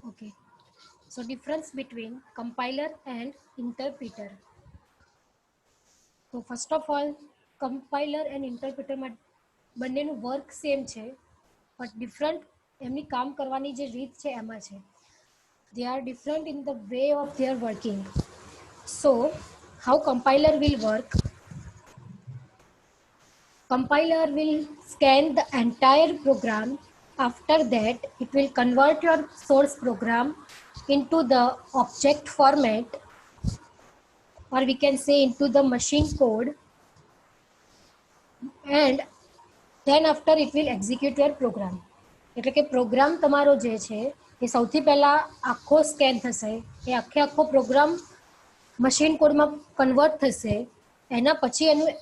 Okay. So difference between compiler and interpreter. So first of all, compiler and interpreter માં બંનેનું work same છે, but different એમની કામ કરવાની જે રીત છે એમાં છે. They are different in the way of their working. So how compiler will work? Compiler will scan the entire program. After that, it will convert your source program into the object format, or we can say into the machine code, and then after it will execute your program. એટલે કે programme તમારો જે છે એ સૌથી પહેલા આખો scan થશે, એ આખો પ્રોગ્રામ મશીન કોડમાં કન્વર્ટ થશે, એના પછી એનું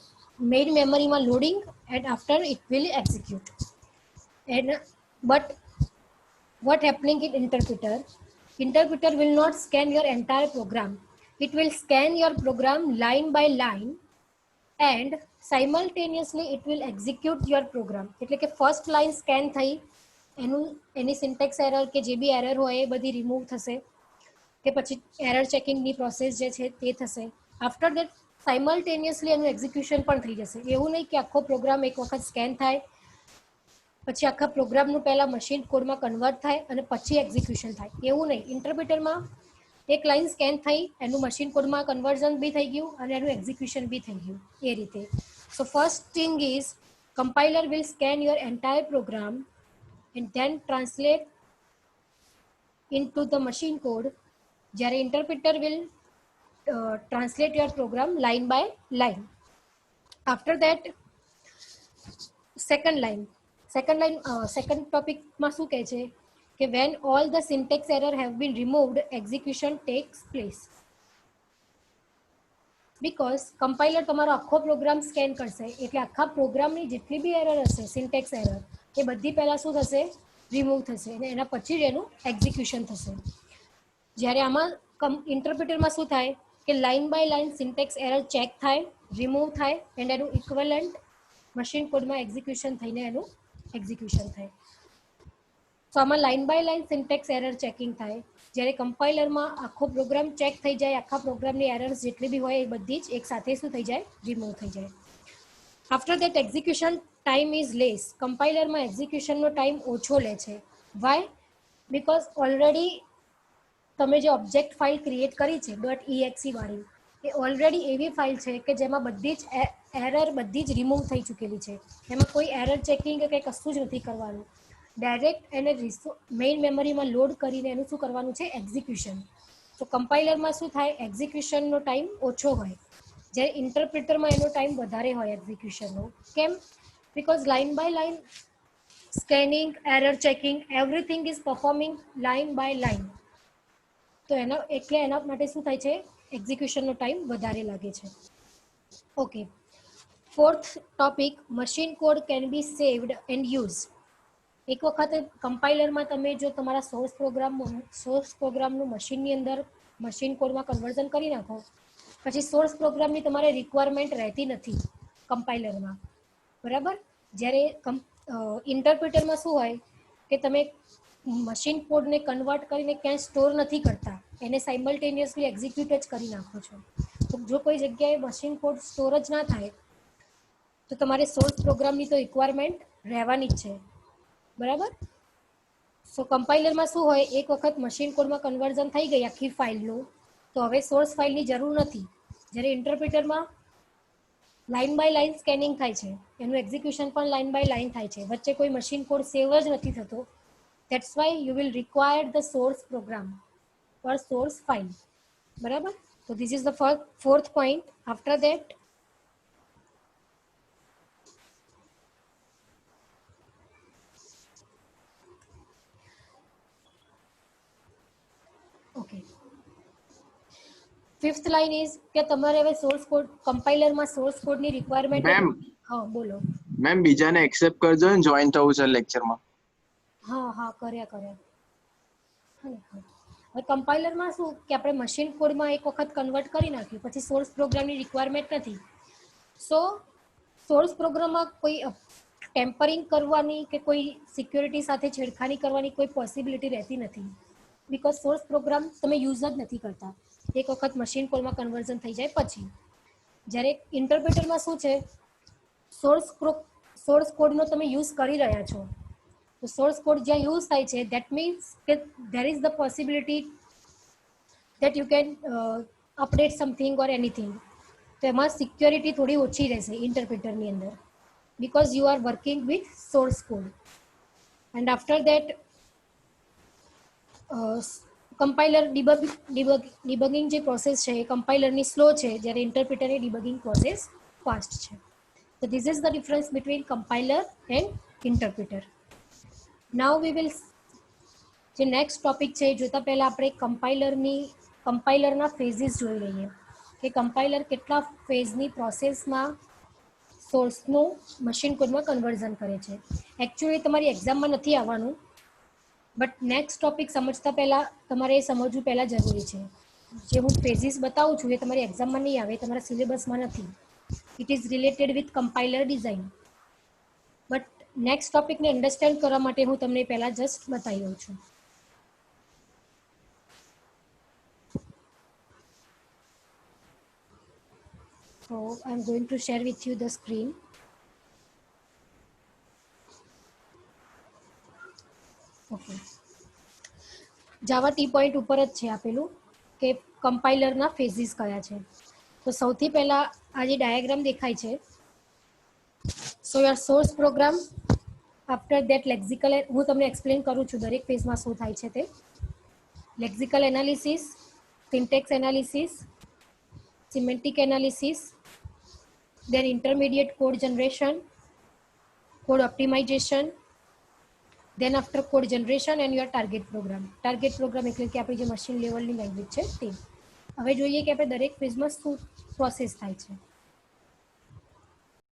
મેઇન મેમરીમાં loading, and after it will execute. And but what happening in interpreter will not scan your entire program. It will scan your program line by line and simultaneously it will execute your program. એટલે કે first line scan થઈ, એની syntax error કે જે બી error હોય એ બધી remove થશે, કે પછી એરર ચેકિંગની પ્રોસેસ જે છે તે થશે. આફ્ટર દેટ સાયમલ્ટેનિયસલી એનું એક્ઝિક્યુશન પણ થઈ જશે. એવું નહીં કે આખો પ્રોગ્રામ એક વખત સ્કેન થાય પછી આખા પ્રોગ્રામનું પહેલા મશીન કોડમાં કન્વર્ટ થાય અને પછી એક્ઝિક્યુશન થાય, એવું નહીં. ઇન્ટરપ્રિટરમાં એક લાઈન સ્કેન થઈ, એનું મશીન કોડમાં કન્વર્ઝન બી થઈ ગયું અને એનું એક્ઝિક્યુશન બી થઈ ગયું, એ રીતે. So first thing is compiler will scan your entire program and then translate into the machine code, જ્યારે interpreter will translate your program line by line. After that, second ટોપિકમાં શું કહે છે કે when all the syntax error have been removed, execution takes place. Because compiler તમારો આખો programme scan કરશે, એટલે આખા પ્રોગ્રામની જેટલી બી એરર હશે, સિન્ટેક્સ એરર, એ બધી પહેલા શું થશે, રિમૂવ થશે, અને એના પછી જ એનું એક્ઝિક્યુશન થશે. જ્યારે આમાં ઇન્ટરપ્રિટરમાં શું થાય કે line by line syntax error check થાય, રિમૂવ થાય, એન્ડ એનું ઇક્વલન્ટ મશીન કોડમાં એક્ઝિક્યુશન થઈને એનું એક્ઝિક્યુશન થાય. તો આમાં line by line syntax error checking થાય, જ્યારે કમ્પાઇલરમાં આખો પ્રોગ્રામ ચેક થઈ જાય, આખા પ્રોગ્રામની એરર્સ જેટલી બી હોય એ બધી જ એક સાથે શું થઈ જાય, રિમૂવ થઈ જાય. After that execution time is less. કમ્પાઇલરમાં એક્ઝિક્યુશનનો ટાઈમ ઓછો લે છે. વાય? બિકોઝ ઓલરેડી તમે જે ઓબ્જેક્ટ ફાઇલ ક્રિએટ કરી છે .exe વાળી, એ ઓલરેડી એવી ફાઇલ છે કે જેમાં બધી જ એરર બધી જ રિમૂવ થઈ ચૂકેલી છે. એમાં કોઈ એરર ચેકિંગ કે કંઈ કશું જ નથી કરવાનું. ડાયરેક્ટ એને મેઇન મેમરીમાં લોડ કરીને એનું શું કરવાનું છે, એક્ઝિક્યુશન. તો કમ્પાઇલરમાં શું થાય, એક્ઝિક્યુશનનો ટાઈમ ઓછો હોય, જ્યારે ઇન્ટરપ્રિટરમાં એનો ટાઈમ વધારે હોય એક્ઝિક્યુશનનો. કેમ? Because line by line scanning, error checking, everything is performing line by line. તો એના માટે શું થાય છે, એક્ઝિક્યુશનનો ટાઈમ વધારે લાગે છે. Okay. Fourth topic, machine code can be saved and use. એક વખત કમ્પાઇલરમાં તમે જો તમારા સોર્સ પ્રોગ્રામનું મશીનની અંદર મશીન કોડમાં કન્વર્ઝન કરી નાખો, પછી સોર્સ પ્રોગ્રામની તમારે રિક્વાયરમેન્ટ રહેતી નથી કમ્પાઇલરમાં, બરાબર. જ્યારે ઇન્ટરપ્રિટરમાં શું હોય કે તમે મશીન કોડને કન્વર્ટ કરીને ક્યાંય સ્ટોર નથી કરતા, એને સાયમલ્ટેનિયસલી એક્ઝિક્યુટ જ કરી નાખો છો. તો જો કોઈ જગ્યાએ મશીન કોડ સ્ટોર જ ના થાય તો તમારે સોર્સ પ્રોગ્રામની તો રિક્વાયરમેન્ટ રહેવાની જ છે, બરાબર. સો કમ્પાઇલરમાં શું હોય, એક વખત મશીન કોડમાં કન્વર્ઝન થઈ ગઈ આખી ફાઇલનું, તો હવે સોર્સ ફાઇલની જરૂર નથી. જ્યારે ઇન્ટરપ્રિટરમાં લાઇન બાય લાઇન સ્કેનિંગ થાય છે, એનું એક્ઝિક્યુશન પણ લાઇન બાય લાઇન થાય છે, વચ્ચે કોઈ મશીન કોડ સેવ જ નથી થતો. That's why you will require the source program or source file. Barabar? So this is the fourth point. After that, okay. Fifth line is કે તમારે હવે સોર્સ કોડ કમ્પાઇલરમાં સોર્સ કોડની રિક્વાયરમેન્ટ. મેમ હા બોલો. Ma'am બીજાને એક્સેપ્ટ કરજો ને join થવું છે લેક્ચરમાં. હા કર્યા. હવે કમ્પાઇલરમાં શું કે આપણે મશીન કોડમાં એક વખત કન્વર્ટ કરી નાખ્યું, પછી સોર્સ પ્રોગ્રામની રિક્વાયરમેન્ટ નથી. સો સોર્સ પ્રોગ્રામમાં કોઈ ટેમ્પરિંગ કરવાની કે કોઈ સિક્યોરિટી સાથે છેડખાની કરવાની કોઈ પોસિબિલિટી રહેતી નથી, બિકોઝ સોર્સ પ્રોગ્રામ તમે યુઝ જ નથી કરતા એક વખત મશીન કોડમાં કન્વર્ઝન થઈ જાય પછી. જ્યારે ઇન્ટરપ્રિટરમાં શું છે, સોર્સ કોડનો તમે યુઝ કરી રહ્યા છો, તો સોર્સ કોડ જ્યાં યુઝ થાય છે દેટ મીન્સ કે there is the possibility that you can update something or anything. તો એમાં સિક્યોરિટી થોડી ઓછી રહેશે ઇન્ટરપ્રિટરની અંદર, because you are working with source code. And after that compiler debugging જે પ્રોસેસ છે એ કમ્પાઇલરની સ્લો છે, જ્યારે ઇન્ટરપ્રિટરની ડિબગિંગ પ્રોસેસ ફાસ્ટ છે. So this is the difference between compiler and interpreter. Now we will જે નેક્સ્ટ ટોપિક છે એ જોતા પહેલા આપણે કમ્પાઇલરના ફેઝિસ જોઈ લઈએ કે કમ્પાઇલર કેટલા ફેઝની પ્રોસેસમાં સોર્સનું મશીન કોડમાં કન્વર્ઝન કરે છે. એકચ્યુઅલી તમારી એક્ઝામમાં નથી આવવાનું, બટ નેક્સ્ટ ટોપિક સમજતા પહેલાં તમારે એ સમજવું પહેલાં જરૂરી છે. જે હું ફેઝિસ બતાવું છું એ તમારી એક્ઝામમાં નહીં આવે, તમારા સિલેબસમાં નથી. It is related with compiler design, but next ટોપિકને અન્ડરસ્ટેન્ડ કરવા માટે હું તમને પહેલાં જસ્ટ બતાવી રહ્યું છું. So I'm going to share with you the screen. Okay. Java T point ઉપર જ છે આપેલું કે કમ્પાઇલરના ફેઝિસ કયા છે. તો સૌથી પહેલા આ જે ડાયાગ્રામ દેખાય છે, so your source program, after that lexical, હું તમને એક્સપ્લેન કરું છું દરેક ફેઝમાં શું થાય છે તે. Lexical analysis, syntax analysis, semantic analysis, then intermediate code generation, code optimization, then after code generation and your target program એટલે કે આપણી જે મશીન લેવલની લેંગ્વેજ છે તે. હવે જોઈએ કે આપણે દરેક ફેઝમાં શું પ્રોસેસ થાય છે.